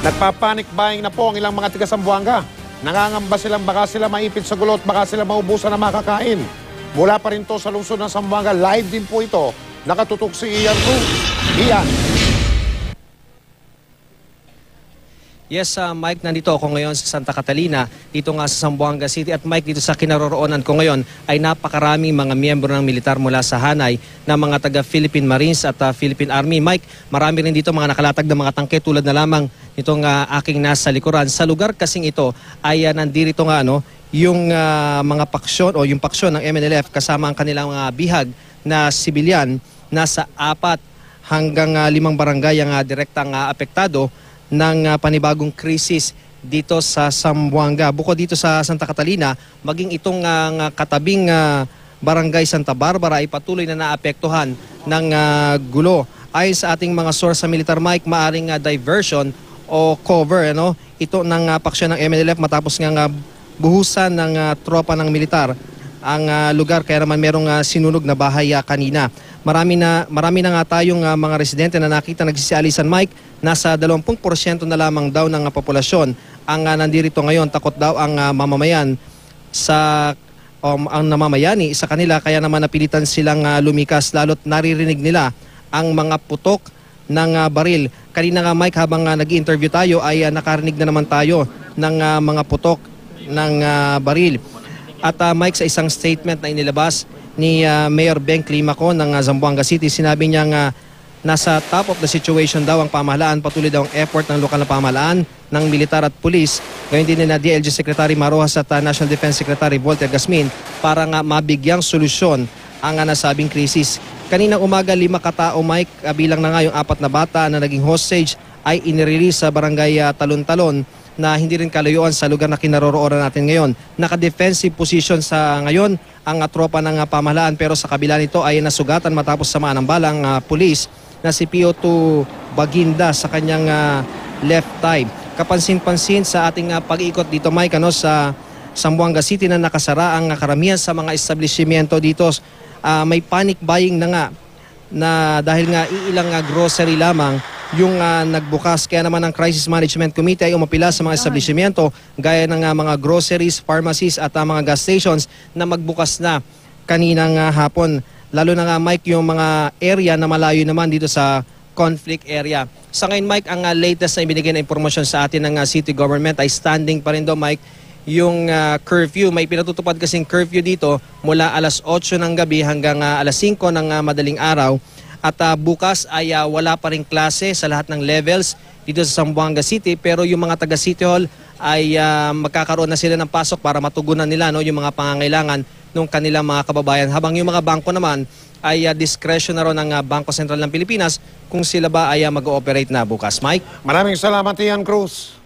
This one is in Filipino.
Nagpapanik buying na po ang ilang mga tiga Zamboanga. Nangangamba silang baka sila maipit sa gulot, baka sila maubusan na makakain. Mula pa rin to sa lungsod ng Zamboanga, live din po ito. Nakatutok si Ian Cruz. Ian. Yes, Mike, nandito ako ngayon sa Santa Catalina, dito nga sa Zamboanga City. At Mike, dito sa kinaroroonan ko ngayon ay napakaraming mga miyembro ng militar mula sa Hanay na mga taga-Philippine Marines at Philippine Army. Mike, marami rin dito mga nakalatag na mga tangke tulad na lamang itong aking nasa likuran. Sa lugar kasing ito ay nandito nga yung mga paksyon o yung paksyon ng MNLF kasama ang kanilang mga bihag na sibilyan. Nasa 4 hanggang 5 barangay ang direktang apektado ng panibagong krisis dito sa Zamboanga. Bukod dito sa Santa Catalina, maging itong katabing barangay Santa Barbara ay patuloy na naapektuhan ng gulo. Ayon sa ating mga source sa militar, Mike, maaring diversion o cover ito ng paksyon ng MNLF matapos nga buhusan ng tropa ng militar ang lugar, kaya naman merong sinunog na bahay kanina. Marami na nga tayong mga residente na nakita nagsisialisan, Mike. Nasa 20% na lamang daw ng populasyon ang nandirito ngayon. Takot daw ang mamamayan ang namamayani sa kanila, kaya naman napilitan silang lumikas, lalo't naririnig nila ang mga putok ng baril. Kanina nga, Mike, habang nag-interview tayo ay nakarinig na naman tayo ng mga putok ng baril. At Mike, sa isang statement na inilabas ni Mayor Beng Climaco ng Zamboanga City, sinabi niya nasa top of the situation daw ang pamahalaan. Patuloy daw ang effort ng lokal na pamahalaan, ng militar at pulis, gayon din na DLG Secretary Marojas at National Defense Secretary Volter Gasmin para nga mabigyang solusyon ang nasabing krisis. Kaninang umaga, 5 katao, Mike, bilang na nga yung 4 na bata na naging hostage ay inirelease sa barangay Talon-Talon na hindi rin kalayuan sa lugar na kinaroroonan natin ngayon. Naka-defensive position sa ngayon ang tropa ng pamahalaan, pero sa kabila nito ay nasugatan matapos samaan ng balang pulis na si PO2 Baginda sa kanyang left thigh. Kapansin-pansin sa ating pag-iikot dito, Mike, sa Zamboanga City na nakasara ang karamihan sa mga establishmento dito. May panic buying na nga na dahil nga iilang grocery lamang yung nagbukas, kaya naman ang Crisis Management Committee ay umapila sa mga establishmento gaya ng mga groceries, pharmacies at mga gas stations na magbukas na kaninang hapon. Lalo na nga, Mike, yung mga area na malayo naman dito sa conflict area. Sa ngayon, Mike, ang latest na ibinigay na impormasyon sa atin ng city government ay standing pa rin daw, Mike, yung curfew. May pinatutupad kasing curfew dito mula alas 8 ng gabi hanggang alas 5 ng madaling araw. At bukas ay wala pa rin klase sa lahat ng levels dito sa Zamboanga City, pero yung mga taga City Hall ay magkakaroon na sila ng pasok para matugunan nila yung mga pangangailangan ng kanilang mga kababayan. Habang yung mga bangko naman ay discretion na rin ng Bangko Sentral ng Pilipinas kung sila ba ay mag-ooperate na bukas. Mike? Maraming salamat, Ian Cruz.